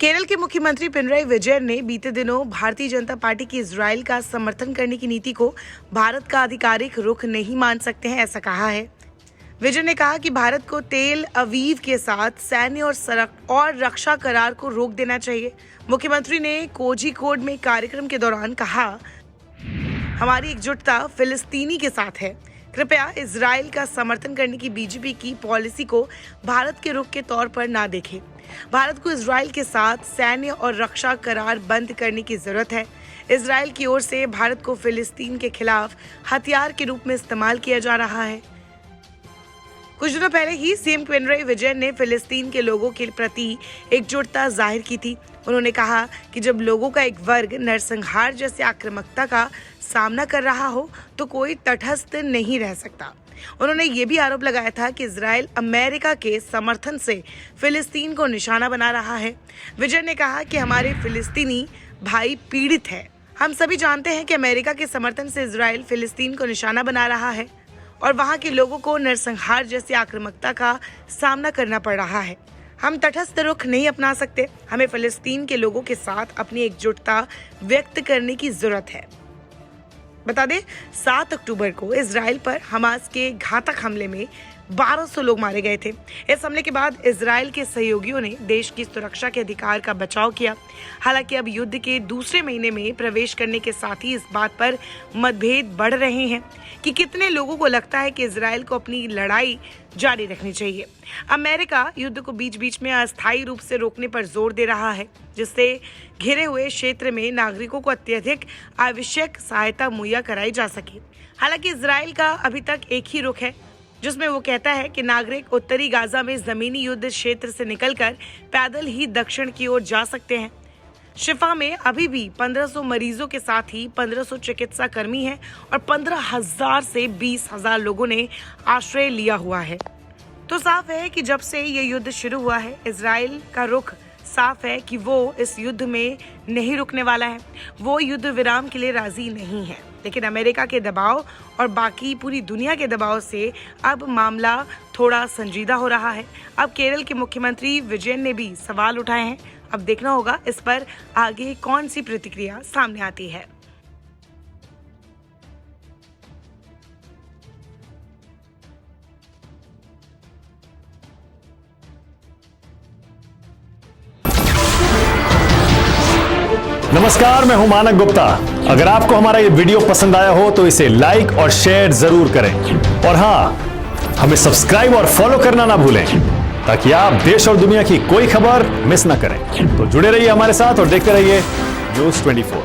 केरल के मुख्यमंत्री पिनराई विजयन ने बीते दिनों भारतीय जनता पार्टी की इजराइल का समर्थन करने की नीति को भारत का आधिकारिक रुख नहीं मान सकते हैं, ऐसा कहा है। विजयन ने कहा कि भारत को तेल अवीव के साथ सैन्य और रक्षा करार को रोक देना चाहिए। मुख्यमंत्री ने कोझिकोड में कार्यक्रम के दौरान कहा, हमारी एकजुटता फिलिस्तीनी के साथ है। कृपया इजराइल का समर्थन करने की बीजेपी की पॉलिसी को भारत के रुख के तौर पर ना देखें। भारत को इजराइल के साथ सैन्य और रक्षा करार बंद करने की जरूरत है। इजराइल की ओर से भारत को फिलिस्तीन के खिलाफ हथियार के रूप में इस्तेमाल किया जा रहा है। कुछ दिनों पहले ही सीएम पिनराई विजयन ने फिलिस्तीन के लोगों के प्रति एकजुटता जाहिर की थी। उन्होंने कहा कि जब लोगों का एक वर्ग नरसंहार जैसे आक्रामकता का सामना कर रहा हो तो कोई तटस्थ नहीं रह सकता। उन्होंने ये भी आरोप लगाया था कि इजराइल अमेरिका के समर्थन से फिलिस्तीन को निशाना बना रहा है। विजयन ने कहा कि हमारे फिलिस्तीनी भाई पीड़ित है। हम सभी जानते हैं कि अमेरिका के समर्थन से इजराइल फिलिस्तीन को निशाना बना रहा है और वहां के लोगों को नरसंहार जैसी आक्रामकता का सामना करना पड़ रहा है। हम तटस्थ रुख नहीं अपना सकते। हमें फिलिस्तीन के लोगों के साथ अपनी एकजुटता व्यक्त करने की जरूरत है। बता दें, 7 अक्टूबर को इजराइल पर हमास के घातक हमले में 1200 लोग मारे गए थे। इस हमले के बाद इजराइल के सहयोगियों ने देश की सुरक्षा के अधिकार का बचाव किया। हालांकि अब युद्ध के दूसरे महीने में प्रवेश करने के साथ ही इस बात पर मतभेद बढ़ रहे हैं कि कितने लोगों को लगता है कि इजराइल को अपनी लड़ाई जारी रखनी चाहिए। अमेरिका युद्ध को बीच बीच में अस्थायी रूप से रोकने पर जोर दे रहा है, जिससे घिरे हुए क्षेत्र में नागरिकों को अत्यधिक आवश्यक सहायता मुहैया कराई जा सके। हालांकि इजराइल का अभी तक एक ही रुख है, जिसमें वो कहता है कि नागरिक उत्तरी गाजा में जमीनी युद्ध क्षेत्र से निकलकर पैदल ही दक्षिण की ओर जा सकते हैं। शिफा में अभी भी 1500 मरीजों के साथ ही 1500 चिकित्सा कर्मी हैं और 15,000 से 20,000 लोगों ने आश्रय लिया हुआ है। तो साफ है कि जब से ये युद्ध शुरू हुआ है, इजराइल का रुख साफ है कि वो इस युद्ध में नहीं रुकने वाला है। वो युद्ध विराम के लिए राजी नहीं है। लेकिन अमेरिका के दबाव और बाकी पूरी दुनिया के दबाव से अब मामला थोड़ा संजीदा हो रहा है। अब केरल के मुख्यमंत्री विजयन ने भी सवाल उठाए हैं। अब देखना होगा इस पर आगे कौन सी प्रतिक्रिया सामने आती है। नमस्कार, मैं हूं मानक गुप्ता। अगर आपको हमारा ये वीडियो पसंद आया हो तो इसे लाइक और शेयर जरूर करें और हाँ, हमें सब्सक्राइब और फॉलो करना ना भूलें ताकि आप देश और दुनिया की कोई खबर मिस ना करें। तो जुड़े रहिए हमारे साथ और देखते रहिए न्यूज़ 24।